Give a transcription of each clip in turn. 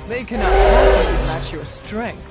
They cannot possibly match your strength.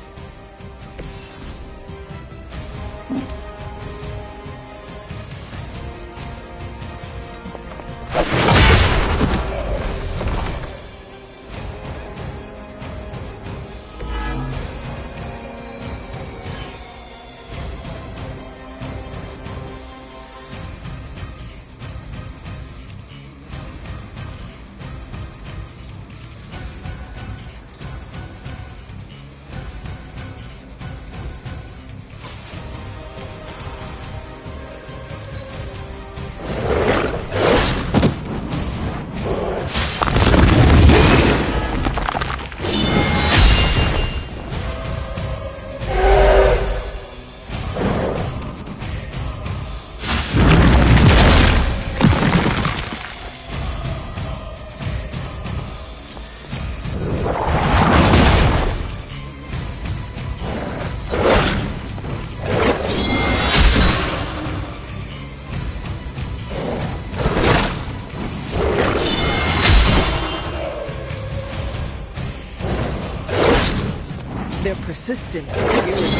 Their persistence is irritating.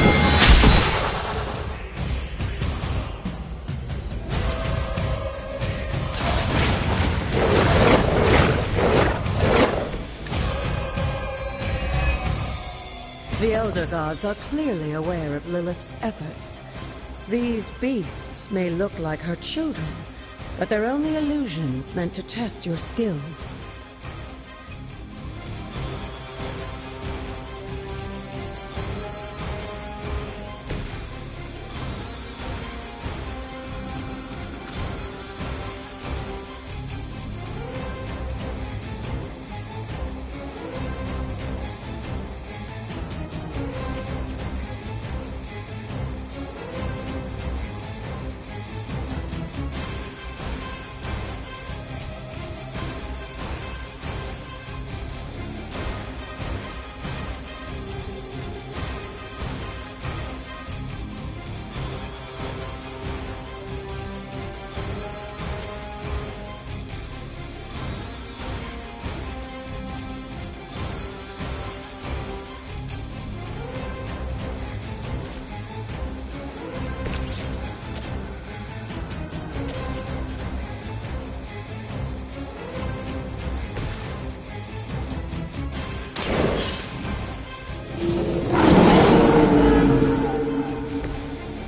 The Elder Gods are clearly aware of Lilith's efforts. These beasts may look like her children, but they're only illusions meant to test your skills.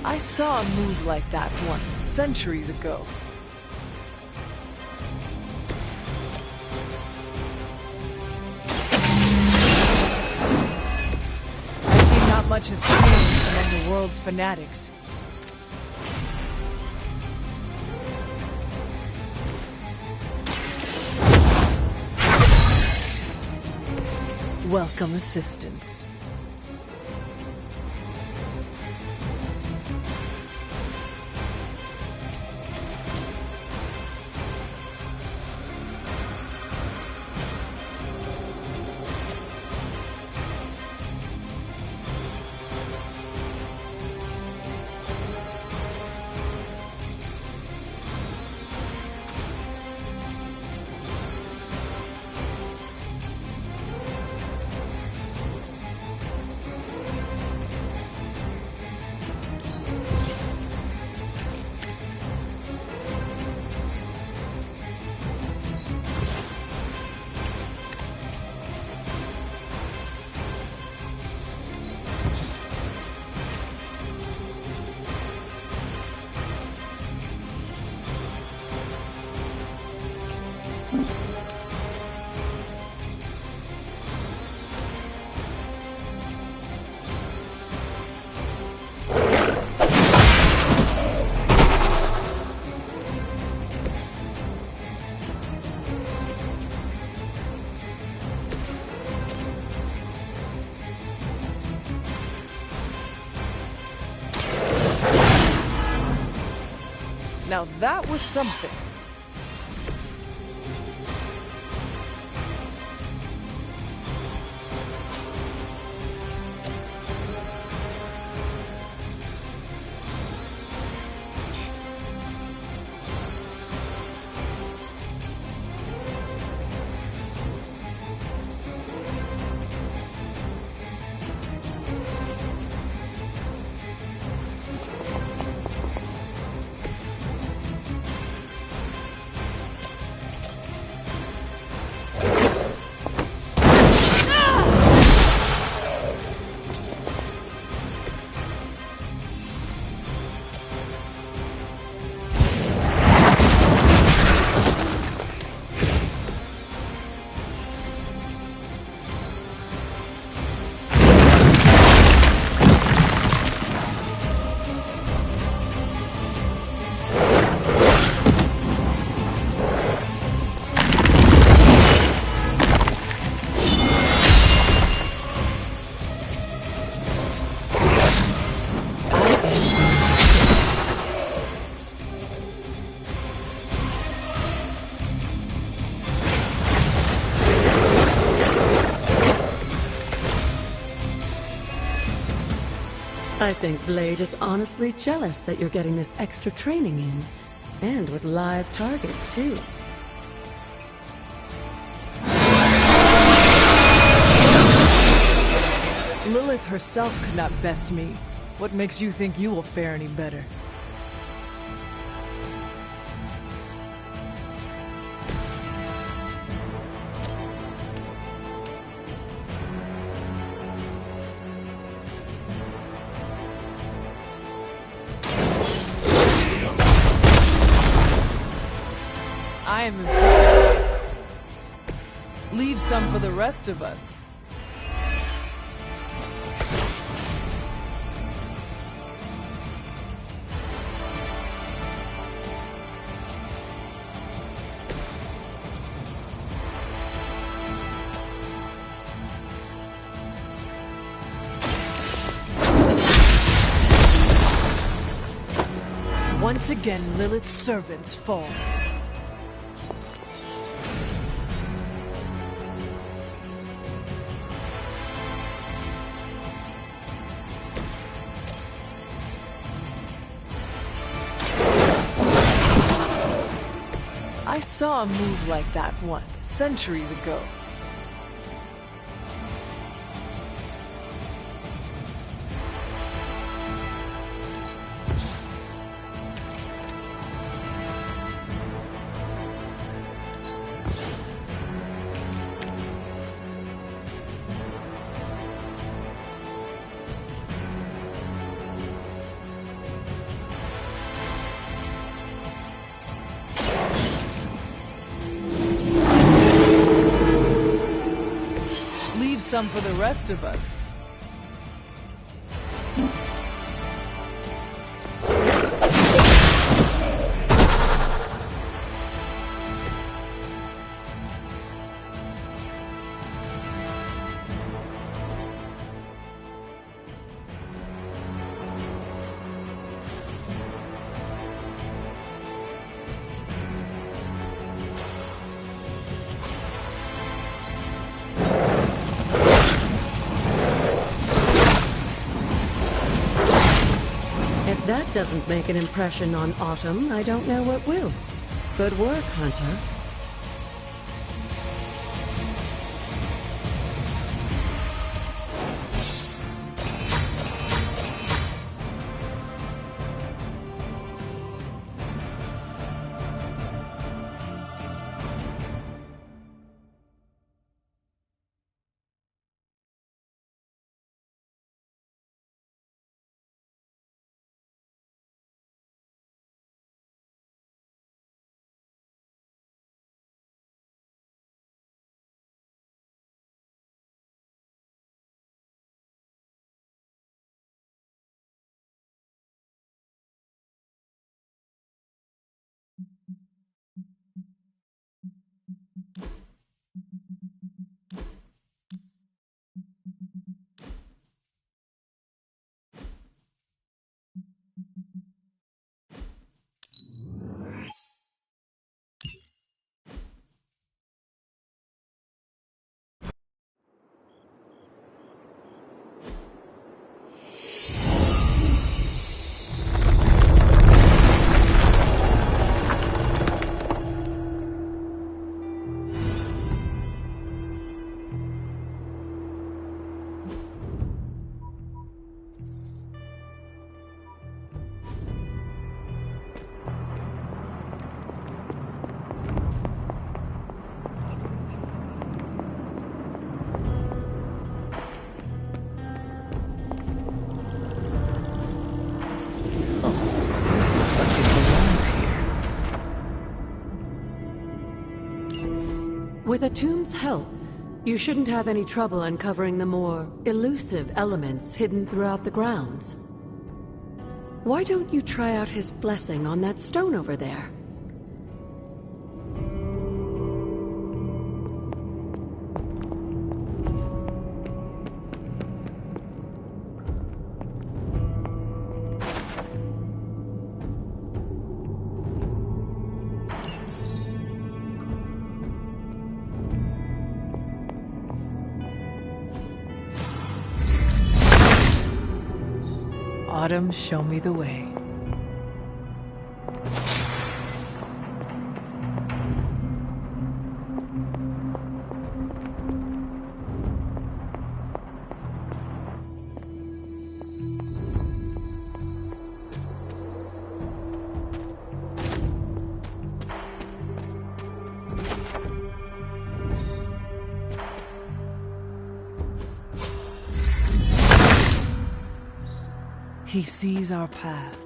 I saw a move like that once, centuries ago. I see not much has changed among the world's fanatics. Welcome assistance. Now that was something. I think Blade is honestly jealous that you're getting this extra training in. And with live targets, too. Lilith herself could not best me. What makes you think you will fare any better? I am impressed. Leave some for the rest of us. Once again, Lilith's servants fall. I saw a move like that once, centuries ago. Some for the rest of us. If that doesn't make an impression on Autumn, I don't know what will. Good work, Hunter. With Atum's help, you shouldn't have any trouble uncovering the more elusive elements hidden throughout the grounds. Why don't you try out his blessing on that stone over there? Autumn, show me the way. He sees our path.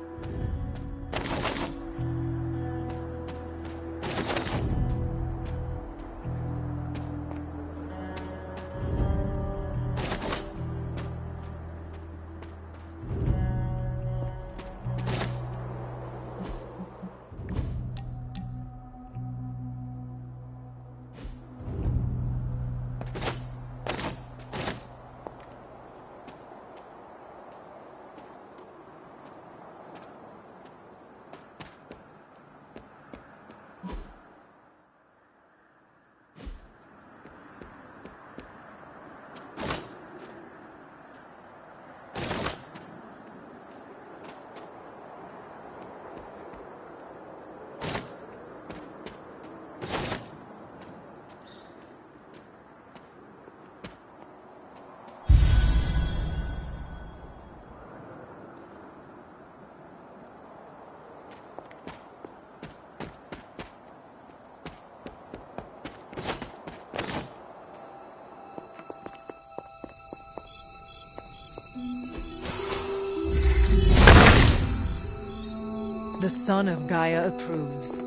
The son of Gaia approves.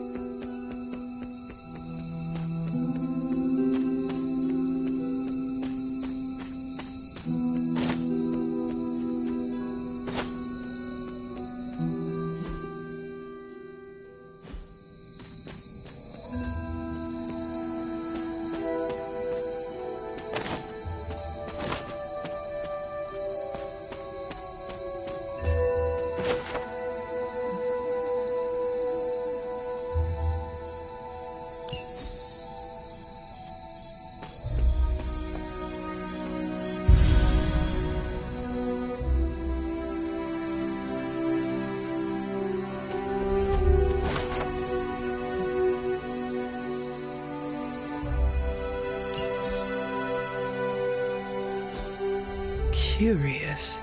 Curious.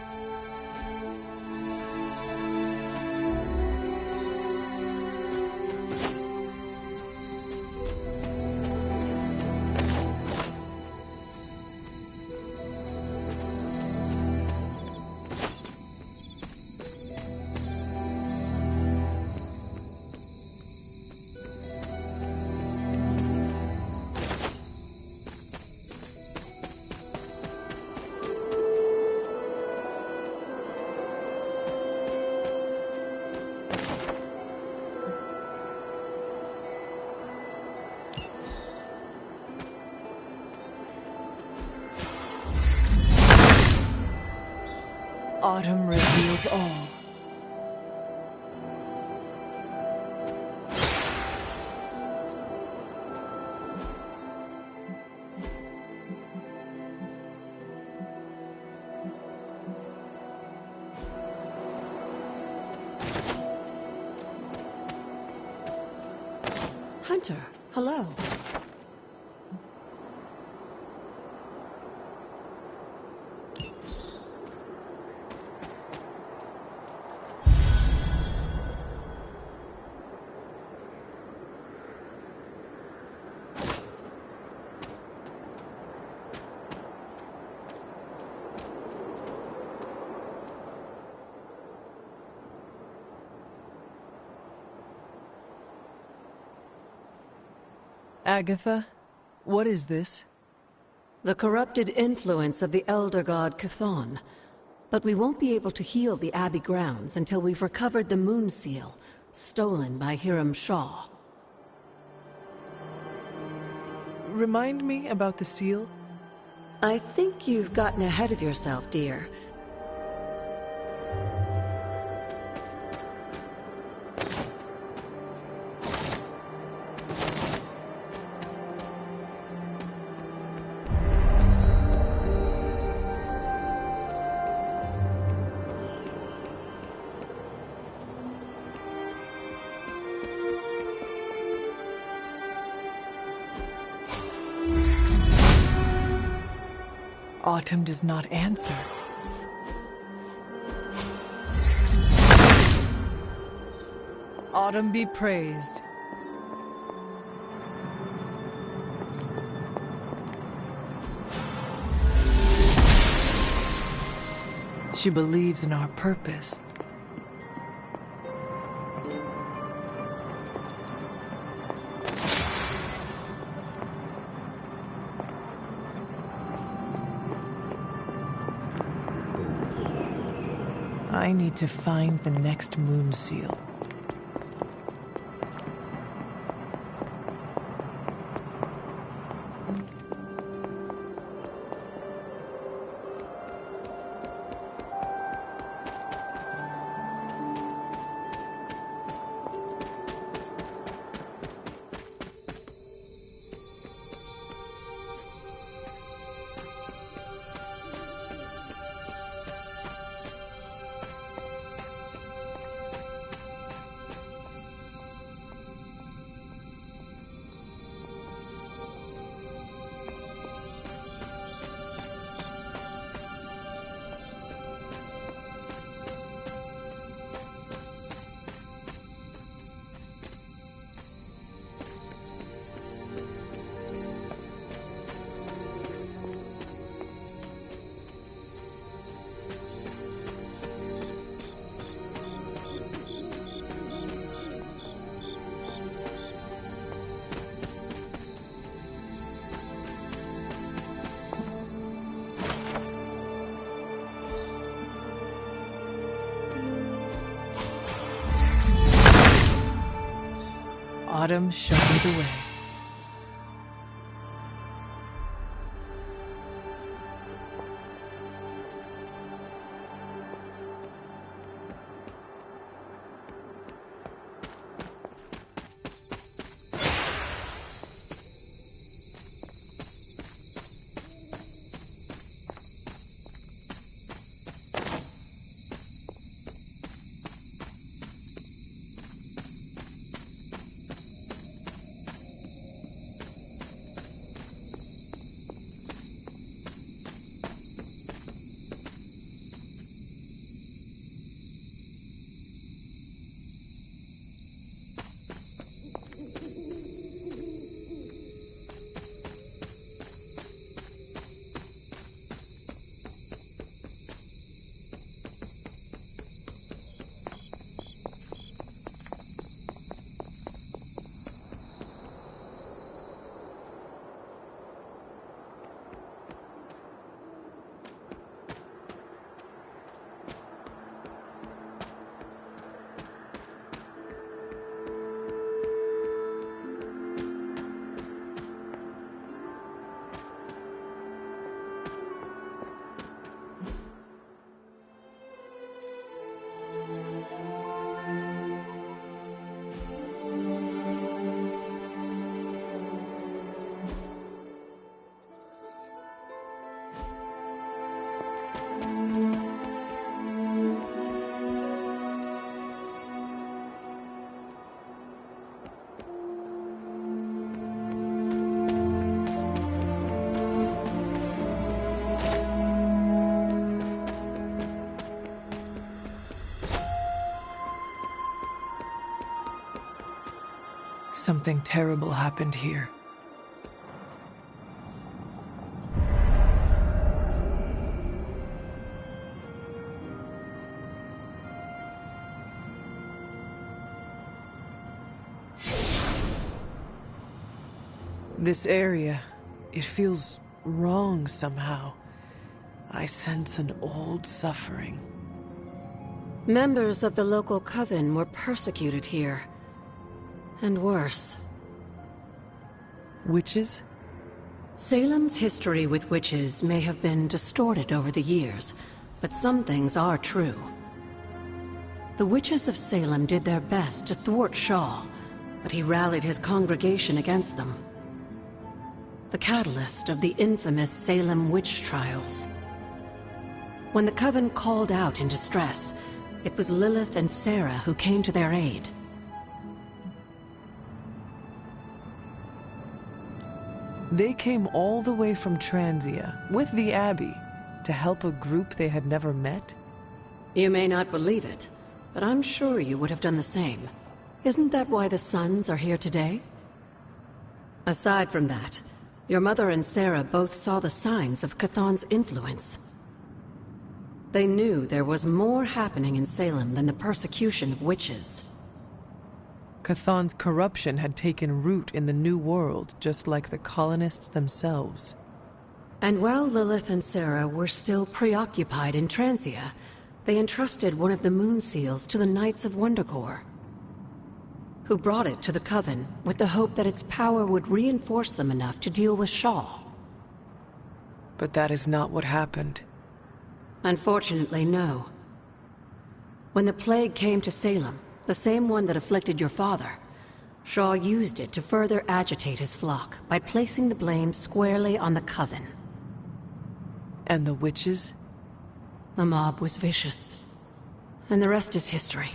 Autumn reveals all. Hunter, hello. Agatha, what is this? The corrupted influence of the Elder God Chthon. But we won't be able to heal the Abbey grounds until we've recovered the Moon Seal, stolen by Hiram Shaw. Remind me about the seal? I think you've gotten ahead of yourself, dear. Autumn does not answer. Autumn be praised. She believes in our purpose. I need to find the next moon seal. Autumn showed me the way. Something terrible happened here. This area, it feels wrong somehow. I sense an old suffering. Members of the local coven were persecuted here. And worse. Witches? Salem's history with witches may have been distorted over the years, but some things are true. The witches of Salem did their best to thwart Shaw, but he rallied his congregation against them. The catalyst of the infamous Salem witch trials. When the coven called out in distress, it was Lilith and Sarah who came to their aid. They came all the way from Transia with the Abbey to help a group they had never met? You may not believe it, but I'm sure you would have done the same. Isn't that why the Sons are here today? Aside from that, your mother and Sarah both saw the signs of Chthon's influence. They knew there was more happening in Salem than the persecution of witches. Chthon's corruption had taken root in the New World, just like the colonists themselves. And while Lilith and Sarah were still preoccupied in Transia, they entrusted one of the Moon Seals to the Knights of Wondercore, who brought it to the Coven with the hope that its power would reinforce them enough to deal with Shaw. But that is not what happened. Unfortunately, no. When the plague came to Salem, the same one that afflicted your father, Shaw used it to further agitate his flock by placing the blame squarely on the Coven. And the witches? The mob was vicious, and the rest is history.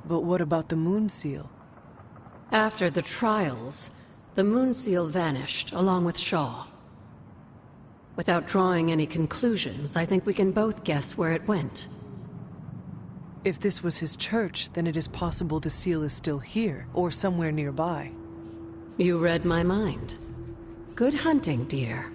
But what about the Moon Seal? After the trials, the Moon Seal vanished along with Shaw. Without drawing any conclusions, I think we can both guess where it went. If this was his church, then it is possible the seal is still here, or somewhere nearby. You read my mind. Good hunting, dear.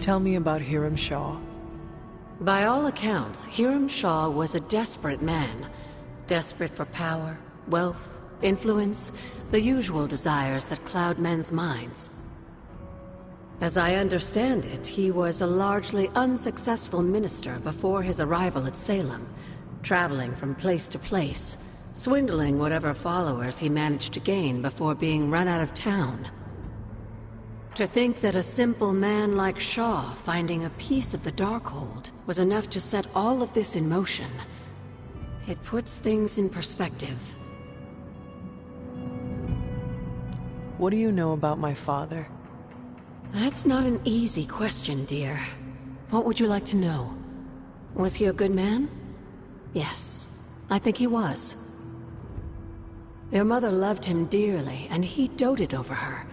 Tell me about Hiram Shaw. By all accounts, Hiram Shaw was a desperate man. Desperate for power, wealth, influence, the usual desires that cloud men's minds. As I understand it, he was a largely unsuccessful minister before his arrival at Salem, traveling from place to place, swindling whatever followers he managed to gain before being run out of town. To think that a simple man like Shaw finding a piece of the Darkhold was enough to set all of this in motion, it puts things in perspective. What do you know about my father? That's not an easy question, dear. What would you like to know? Was he a good man? Yes, I think he was. Your mother loved him dearly, and he doted over her.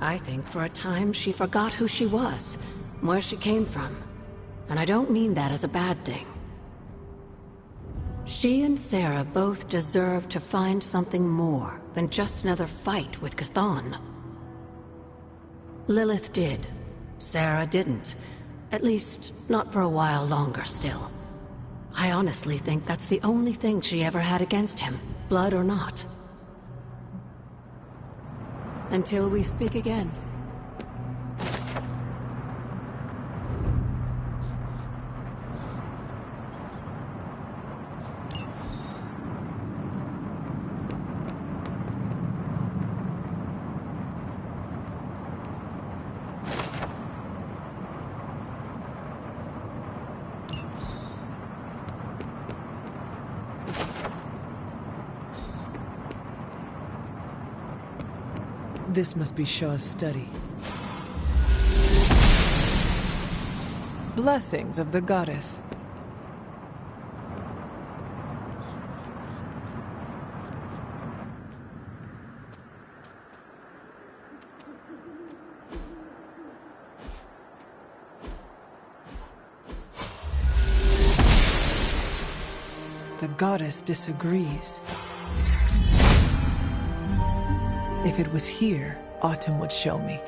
I think for a time she forgot who she was, where she came from. And I don't mean that as a bad thing. She and Sarah both deserve to find something more than just another fight with Chthon. Lilith did. Sarah didn't. At least, not for a while longer still. I honestly think that's the only thing she ever had against him, blood or not. Until we speak again. This must be Shaw's study. Blessings of the goddess. The goddess disagrees. If it was here, Autumn would show me.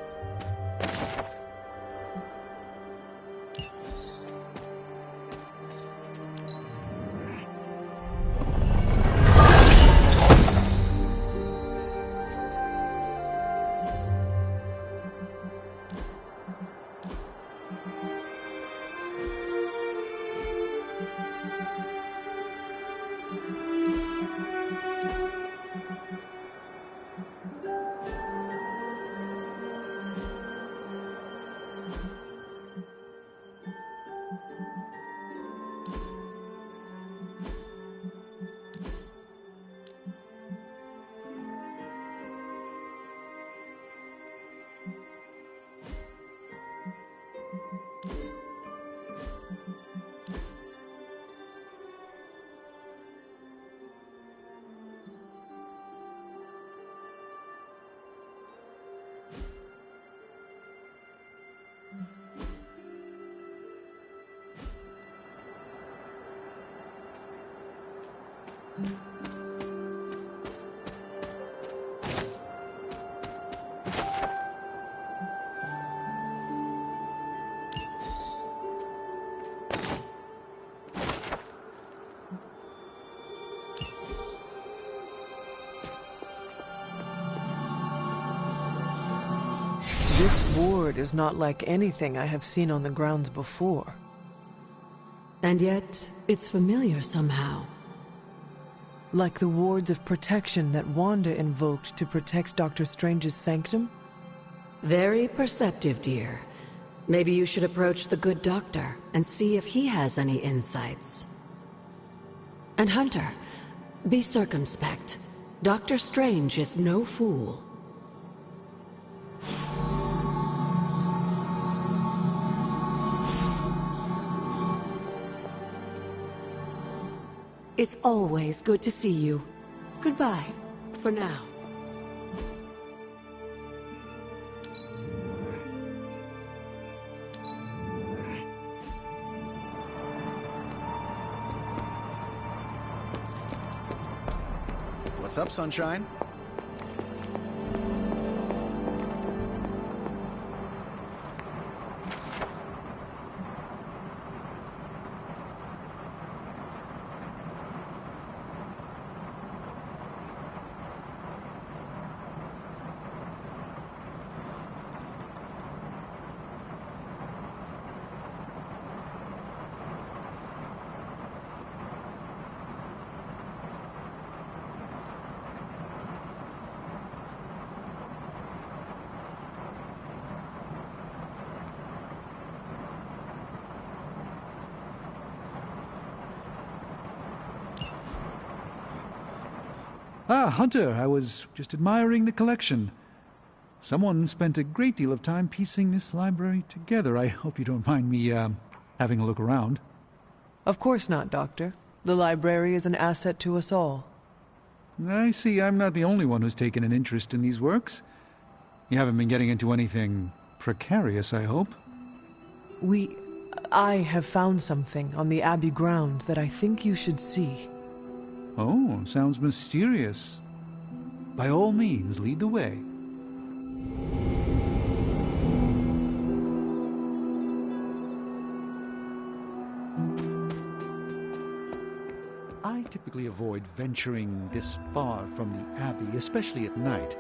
This ward is not like anything I have seen on the grounds before. And yet, it's familiar somehow. Like the wards of protection that Wanda invoked to protect Dr. Strange's sanctum? Very perceptive, dear. Maybe you should approach the good doctor and see if he has any insights. And Hunter, be circumspect. Dr. Strange is no fool. It's always good to see you. Goodbye, for now. What's up, Sunshine? Ah, Hunter, I was just admiring the collection. Someone spent a great deal of time piecing this library together. I hope you don't mind me, having a look around. Of course not, Doctor. The library is an asset to us all. I see I'm not the only one who's taken an interest in these works. You haven't been getting into anything precarious, I hope? I have found something on the Abbey grounds that I think you should see. Oh, sounds mysterious. By all means, lead the way. I typically avoid venturing this far from the Abbey, especially at night.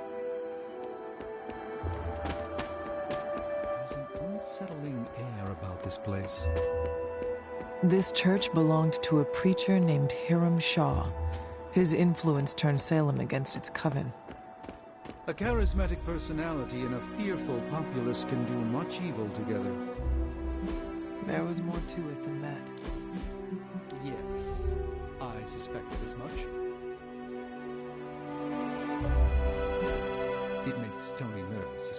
There's an unsettling air about this place. This church belonged to a preacher named Hiram Shaw. His influence turned Salem against its coven. A charismatic personality and a fearful populace can do much evil together. There was more to it than that. Yes, I suspected as much. It makes Tony nervous,